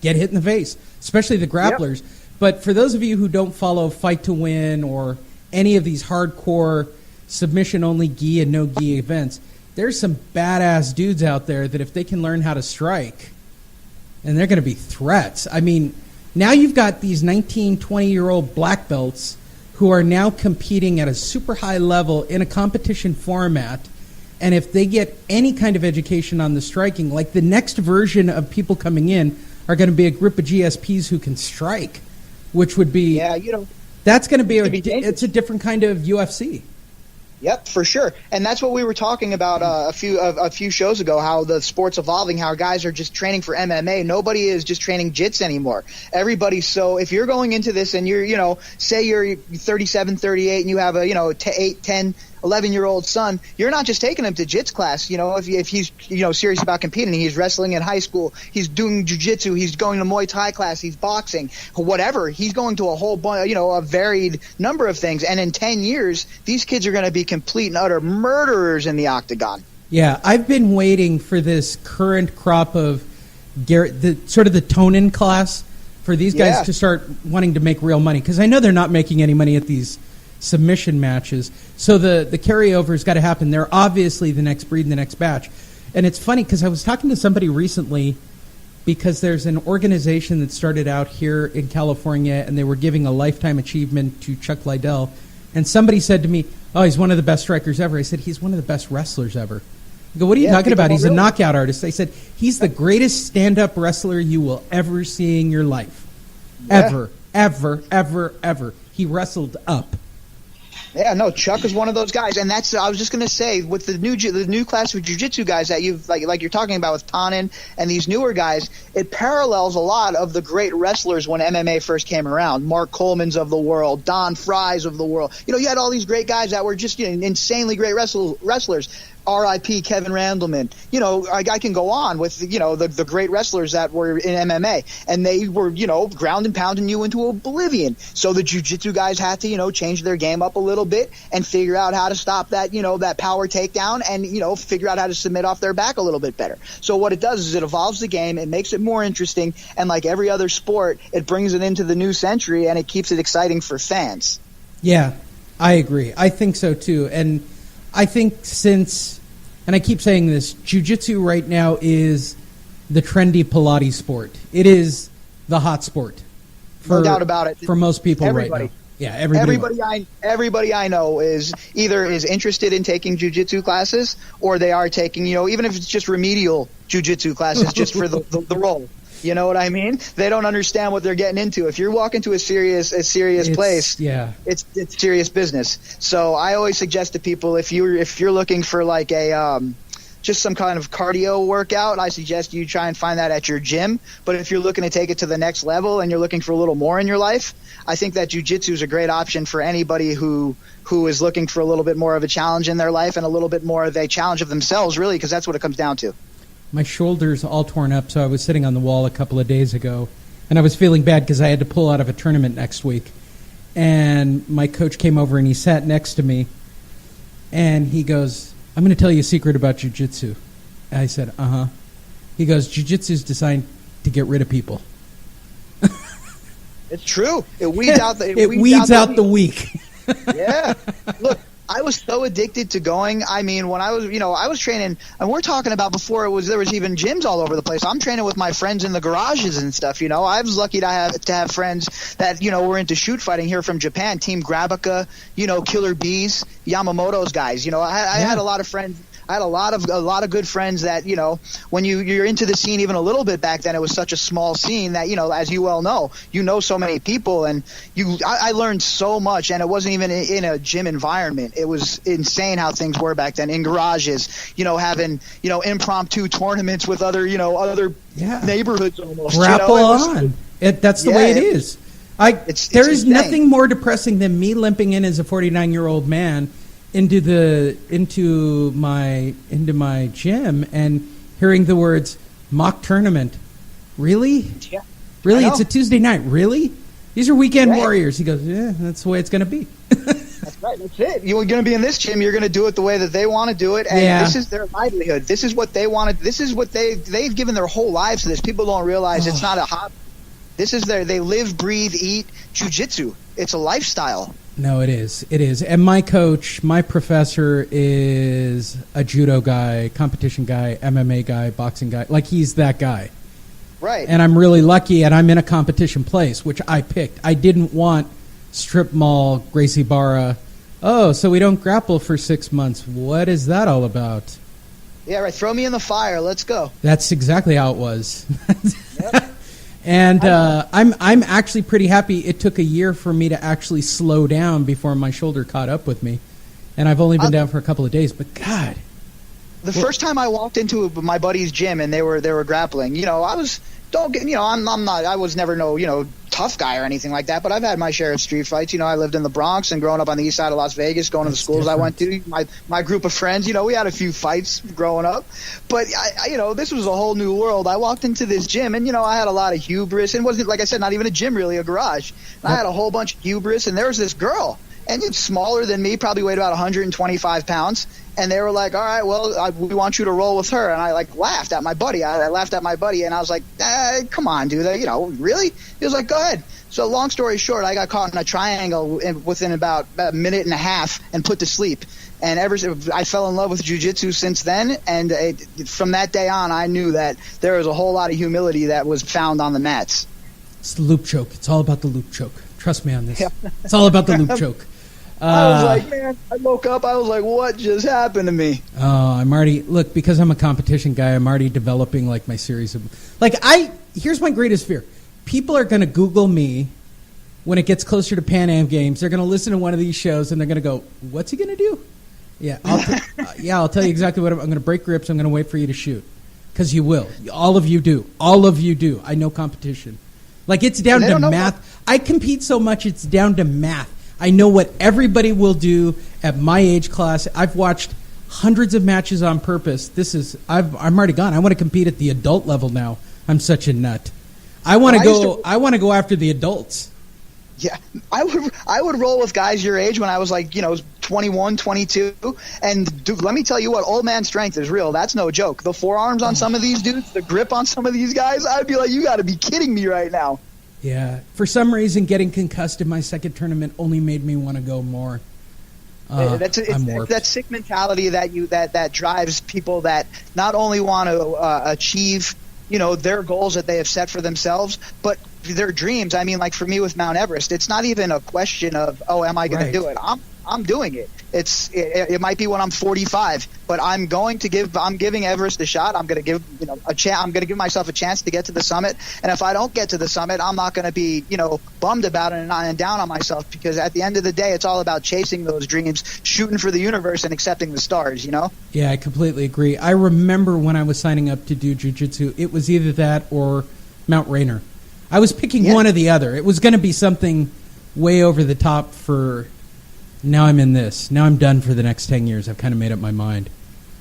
get hit in the face, especially the grapplers. Yep. But for those of you who don't follow Fight to Win or any of these hardcore submission-only gi and no-gi events, there's some badass dudes out there that if they can learn how to strike, and they're going to be threats. I mean, now you've got these 19, 20-year-old black belts who are now competing at a super high level in a competition format. And if they get any kind of education on the striking, like the next version of people coming in are going to be a group of GSPs who can strike, which would be, that's going to be, it's a different kind of UFC. Yep, for sure. And that's what we were talking about a few shows ago, how the sport's evolving, how guys are just training for MMA. Nobody is just training jits anymore. So if you're going into this and you're, say you're 37, 38 and you have a, 8, 10, 11-year-old son, you're not just taking him to jits class. If he's serious about competing, he's wrestling in high school, he's doing jiu-jitsu, he's going to Muay Thai class, he's boxing, whatever. He's going to a whole a varied number of things. And in 10 years, these kids are going to be complete and utter murderers in the octagon. Yeah, I've been waiting for this current crop of the Tonin class for these guys to start wanting to make real money, because I know they're not making any money at these submission matches. So the carryover's got to happen. They're obviously the next breed and the next batch. And it's funny because I was talking to somebody recently, because there's an organization that started out here in California and they were giving a lifetime achievement to Chuck Liddell. And somebody said to me, oh, he's one of the best strikers ever. I said, he's one of the best wrestlers ever. I go, what are you talking about? He's a knockout artist. I said, he's the greatest stand-up wrestler you will ever see in your life. Ever, ever, ever, ever. He wrestled up. Yeah, no, Chuck is one of those guys, and I was just going to say, with the new class of jiu-jitsu guys that you've like you're talking about with Tonin and these newer guys, it parallels a lot of the great wrestlers when MMA first came around. Mark Coleman's of the world, Don Fry's of the world. You had all these great guys that were just insanely great wrestlers. R.I.P. Kevin Randleman. I can go on with, the great wrestlers that were in MMA. And they were, ground and pounding you into oblivion. So the jiu-jitsu guys had to, change their game up a little bit and figure out how to stop that, that power takedown and, figure out how to submit off their back a little bit better. So what it does is it evolves the game, it makes it more interesting, and like every other sport, it brings it into the new century and it keeps it exciting for fans. Yeah, I agree. I think so too. And I think and I keep saying this, jiu-jitsu right now is the trendy Pilates sport. It is the hot sport. No doubt about it. For most people right now. Yeah, everybody I know is either interested in taking jiu-jitsu classes, or they are taking, even if it's just remedial jiu-jitsu classes just for the role. You know what I mean? They don't understand what they're getting into. If you're walking to a serious place, it's serious business. So I always suggest to people, if you're looking for like a just some kind of cardio workout, I suggest you try and find that at your gym. But if you're looking to take it to the next level and you're looking for a little more in your life, I think that jiu-jitsu is a great option for anybody who is looking for a little bit more of a challenge in their life and a little bit more of a challenge of themselves, really, because that's what it comes down to. My shoulder's all torn up, so I was sitting on the wall a couple of days ago, and I was feeling bad because I had to pull out of a tournament next week. And my coach came over and he sat next to me, and he goes, I'm going to tell you a secret about jiu-jitsu. And I said, uh-huh. He goes, jiu-jitsu is designed to get rid of people. It's true. It weeds out the weak. Yeah. Look, I was so addicted to going. I mean, when I was training, and we're talking about before there was even gyms all over the place. I'm training with my friends in the garages and stuff. I was lucky to have friends that were into shoot fighting here from Japan. Team Grabica, Killer Bees, Yamamoto's guys. I had a lot of friends. I had a lot of good friends that, when you're into the scene even a little bit back then, it was such a small scene that, as you well know, so many people, and I learned so much, and it wasn't even in a gym environment. It was insane how things were back then in garages, having, impromptu tournaments with other neighborhoods almost. Grapple on. That's the way it is. There is nothing more depressing than me limping in as a 49-year-old man into my gym and hearing the words mock tournament. Really? Yeah. Really? It's a Tuesday night. Really? These are weekend warriors. He goes, yeah, that's the way it's going to be. That's Right, that's it. You're going to be in this gym. You're going to do it the way that they want to do it, and this is their livelihood. This is what they wanted. This is what they've given their whole lives to this. People don't realize it's not a hobby. This is they live, breathe, eat jiu-jitsu. It's a lifestyle. No, it is. It is. And my coach, my professor is a judo guy, competition guy, MMA guy, boxing guy. Like, he's that guy. Right. And I'm really lucky, and I'm in a competition place, which I picked. I didn't want strip mall, Gracie Barra. Oh, so we don't grapple for 6 months. What is that all about? Yeah, right. Throw me in the fire. Let's go. That's exactly how it was. Yep. And I'm actually pretty happy. It took a year for me to actually slow down before my shoulder caught up with me. And I've only been down for a couple of days, but God. The first time I walked into my buddy's gym and they were grappling, I was I was never no tough guy or anything like that, but I've had my share of street fights. I lived in the Bronx and growing up on the east side of Las Vegas, going to the schools I went to. My group of friends, we had a few fights growing up, but this was a whole new world. I walked into this gym and I had a lot of hubris, and wasn't, like I said, not even a gym, really, a garage. And I had a whole bunch of hubris, and there was this girl, and it's smaller than me, probably weighed about 125 pounds. And they were like, all right, well, we want you to roll with her. And I laughed at my buddy. I laughed at my buddy, and I was like, come on, dude. Really? He was like, go ahead. So long story short, I got caught in a triangle within about a minute and a half and put to sleep. And I fell in love with jiu-jitsu since then. And from that day on, I knew that there was a whole lot of humility that was found on the mats. It's the loop choke. It's all about the loop choke. Trust me on this. Yep. It's all about the loop choke. I was like, man, I woke up, I was like, what just happened to me? Oh, because I'm a competition guy, I'm already developing my series of, here's my greatest fear. People are going to Google me when it gets closer to Pan Am Games. They're going to listen to one of these shows and they're going to go, what's he going to do? Yeah, I'll tell you exactly what I'm going to break grips. I'm going to wait for you to shoot. Because you will. All of you do. All of you do. I know competition. It's down to math. I compete so much, it's down to math. I know what everybody will do at my age class. I've watched hundreds of matches on purpose. I'm already gone. I want to compete at the adult level now. I'm such a nut. I want to go after the adults. Yeah, I would roll with guys your age when I was 21, 22. And dude, let me tell you what, old man strength is real. That's no joke. The forearms on some of these dudes, the grip on some of these guys, I'd be like, you got to be kidding me right now. Yeah, for some reason, getting concussed in my second tournament only made me want to go more. It's that sick mentality that drives people that not only want to achieve their goals that they have set for themselves, but their dreams. I mean, for me with Mount Everest, it's not even a question of, am I going to do it? I'm doing it. It might be when I'm 45, but I'm giving Everest a shot. I'm going to give I'm going to give myself a chance to get to the summit. And if I don't get to the summit, I'm not going to be bummed about it and down on myself, because at the end of the day, it's all about chasing those dreams, shooting for the universe, and accepting the stars. Yeah, I completely agree. I remember when I was signing up to do jiu-jitsu, it was either that or Mount Rainier. I was picking one or the other. It was going to be something way over the top for. Now I'm in this. Now I'm done for the next 10 years. I've kind of made up my mind.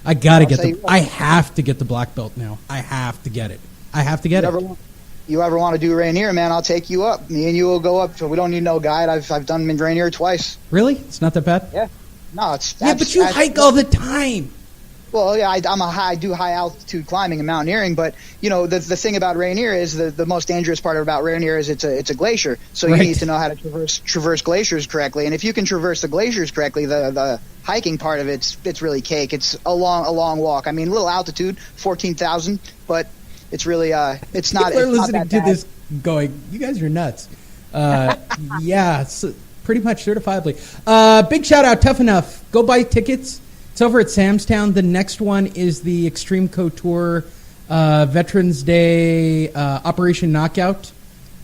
I got to I have to get the black belt now. I have to get it. I have to get it. You ever want to do Rainier, man, I'll take you up. Me and you will go up. So we don't need no guide. I've done Rainier twice. Really? It's not that bad? Yeah. No, it's... Yeah, but you hike all the time. Well, yeah, I do high altitude climbing and mountaineering, but the thing about Rainier is the most dangerous part about Rainier is it's a glacier, so you need to know how to traverse glaciers correctly. And if you can traverse the glaciers correctly, the hiking part of it's really cake. It's a long walk. I mean, little altitude, 14,000, but it's really it's not. People are listening to this going, you guys are nuts. Yeah, it's pretty much certifiably. Big shout out, Tough Enough. Go buy tickets. It's over at Sam's Town. The next one is the Extreme Couture Veterans Day Operation Knockout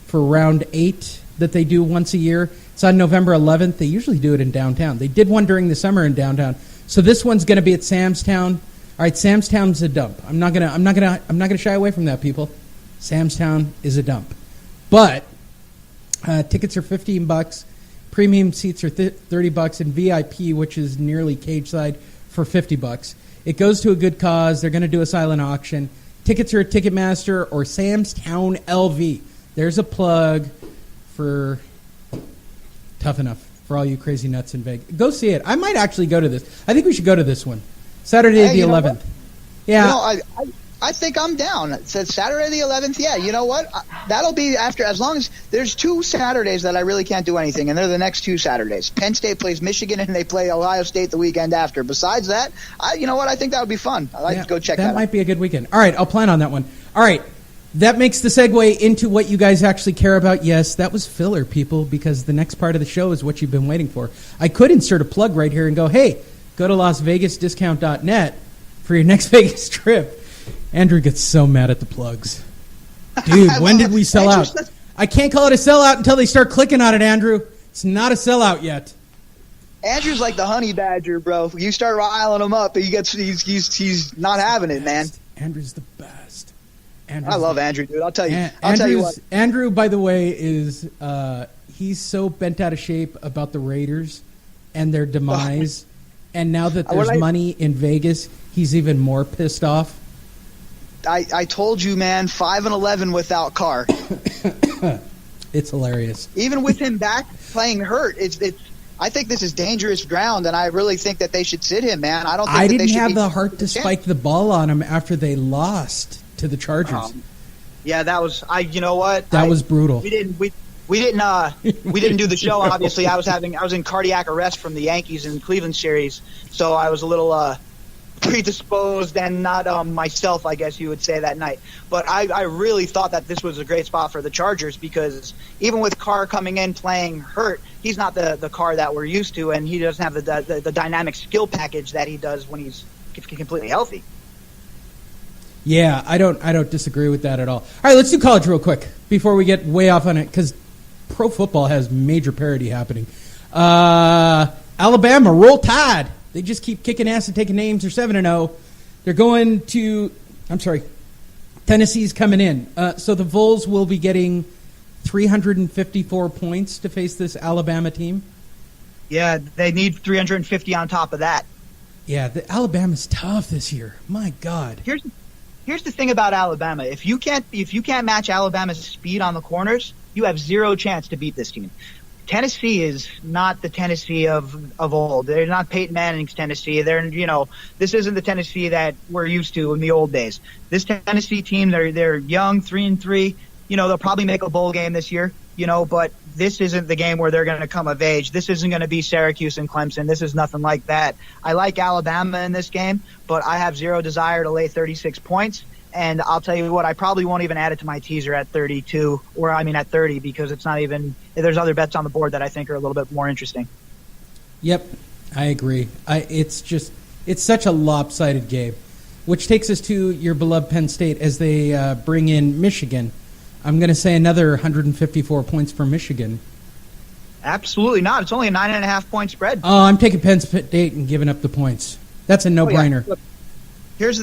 for round 8 that they do once a year. It's on November 11th. They usually do it in downtown. They did one during the summer in downtown. So this one's going to be at Sam's Town. All right, Sam's Town's a dump. I'm not gonna shy away from that, people. Sam's Town is a dump. But tickets are $15. Premium seats are $30, and VIP, which is nearly cage side, for $50. It goes to a good cause. They're going to do a silent auction. Tickets are at Ticketmaster or Sam's Town LV. There's a plug for Tough Enough. for all you crazy nuts in Vegas. Go see it. I might actually go to this. I think we should go to this one. Saturday the 11th. Yeah. I think I'm down. It says Saturday the 11th. Yeah, you know what? That'll be after, as long as there's 2 Saturdays that I really can't do anything, and they're the next 2 Saturdays. Penn State plays Michigan, and they play Ohio State the weekend after. Besides that, you know what? I think that would be fun. I'd like to go check that out. That might be a good weekend. All right, I'll plan on that one. All right, that makes the segue into what you guys actually care about. Yes, that was filler, people, because the next part of the show is what you've been waiting for. I could insert a plug right here and go, hey, go to LasVegasDiscount.net for your next Vegas trip. Andrew gets so mad at the plugs. Dude, when did we sell out? I can't call it a sellout until they start clicking on it, Andrew. It's not a sellout yet. Andrew's like the honey badger, bro. You start riling him up, he's not having it, man. Andrew's the best. I love Andrew, dude. I'll tell you what. Andrew, by the way, is he's so bent out of shape about the Raiders and their demise. And now that there's money in Vegas, he's even more pissed off. I told you, man, 5-11 without Carr. It's hilarious. Even with him back playing hurt, I think this is dangerous ground, and I really think that they should sit him, man. I didn't have the heart to spike the ball on him after they lost to the Chargers. Yeah, that was you know what? That was brutal. We didn't do the show. Obviously, I was in cardiac arrest from the Yankees in Cleveland series, so I was a little predisposed and not myself, I guess you would say, that night. But I really thought that this was a great spot for the Chargers, because even with Carr coming in playing hurt, he's not the Carr that we're used to, and he doesn't have the dynamic skill package that he does when he's completely healthy. Yeah, I don't disagree with that at all. All right, let's do college real quick before we get way off on it, because pro football has major parity happening. Alabama, roll tide. They just keep kicking ass and taking names. They're 7-0. They're going to Tennessee's coming in. So the Vols will be getting 354 points to face this Alabama team. Yeah, they need 350 on top of that. Yeah, the Alabama's tough this year. My God. Here's the thing about Alabama. If you can't match Alabama's speed on the corners, you have zero chance to beat this team. Tennessee is not the Tennessee of old. They're not Peyton Manning's Tennessee. This isn't the Tennessee that we're used to in the old days. This Tennessee team, they're young, 3-3. They'll probably make a bowl game this year. But this isn't the game where they're going to come of age. This isn't going to be Syracuse and Clemson. This is nothing like that. I like Alabama in this game, but I have zero desire to lay 36 points. And I'll tell you what, I probably won't even add it to my teaser at 32, at 30, because it's not even – there's other bets on the board that I think are a little bit more interesting. Yep, I agree. It's such a lopsided game, which takes us to your beloved Penn State as they bring in Michigan. I'm going to say another 154 points for Michigan. Absolutely not. It's only a 9.5-point spread. Oh, I'm taking Penn State and giving up the points. That's a no-brainer. Yeah. Look,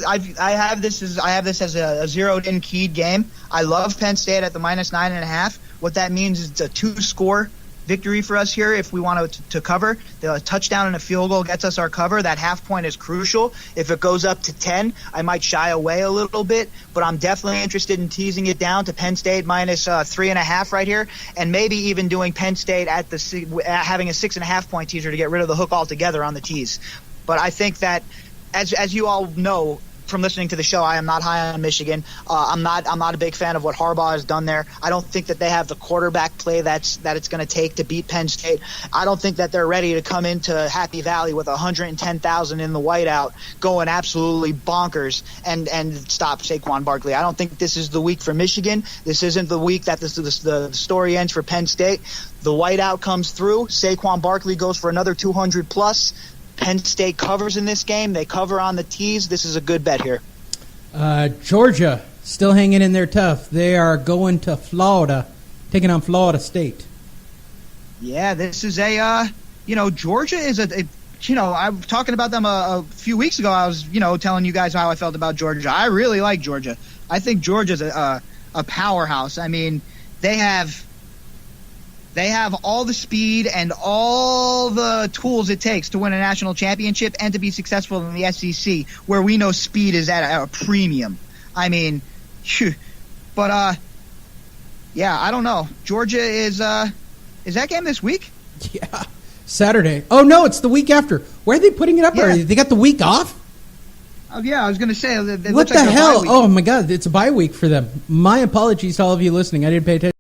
I have this as a zeroed-in keyed game. I love Penn State at the minus 9.5. What that means is it's a 2-score victory for us here if we want to cover. The touchdown and a field goal gets us our cover. That half point is crucial. If it goes up to 10, I might shy away a little bit, but I'm definitely interested in teasing it down to Penn State minus 3.5 right here, and maybe even doing Penn State at having a 6.5-point teaser to get rid of the hook altogether on the tease. But I think that, as you all know from listening to the show, I am not high on Michigan. I'm not a big fan of what Harbaugh has done there. I don't think that they have the quarterback play that it's going to take to beat Penn State. I don't think that they're ready to come into Happy Valley with 110,000 in the whiteout going absolutely bonkers and stop Saquon Barkley. I don't think this is the week for Michigan. This isn't the week that the story ends for Penn State. The whiteout comes through. Saquon Barkley goes for another 200 plus. Penn State covers in this game. They cover on the tees. This is a good bet here. Georgia still hanging in there tough. They are going to Florida, taking on Florida State. Yeah, this is Georgia is I was talking about them a few weeks ago. I was, telling you guys how I felt about Georgia. I really like Georgia. I think Georgia's a powerhouse. I mean, they have all the speed and all the tools it takes to win a national championship and to be successful in the SEC, where we know speed is at a premium. I mean, but I don't know. Georgia is that game this week? Yeah, Saturday. Oh, no, it's the week after. Where are they putting it up already? They got the week off? Oh, yeah, I was going to say. What the hell? Oh, my God, it's a bye week for them. My apologies to all of you listening. I didn't pay attention.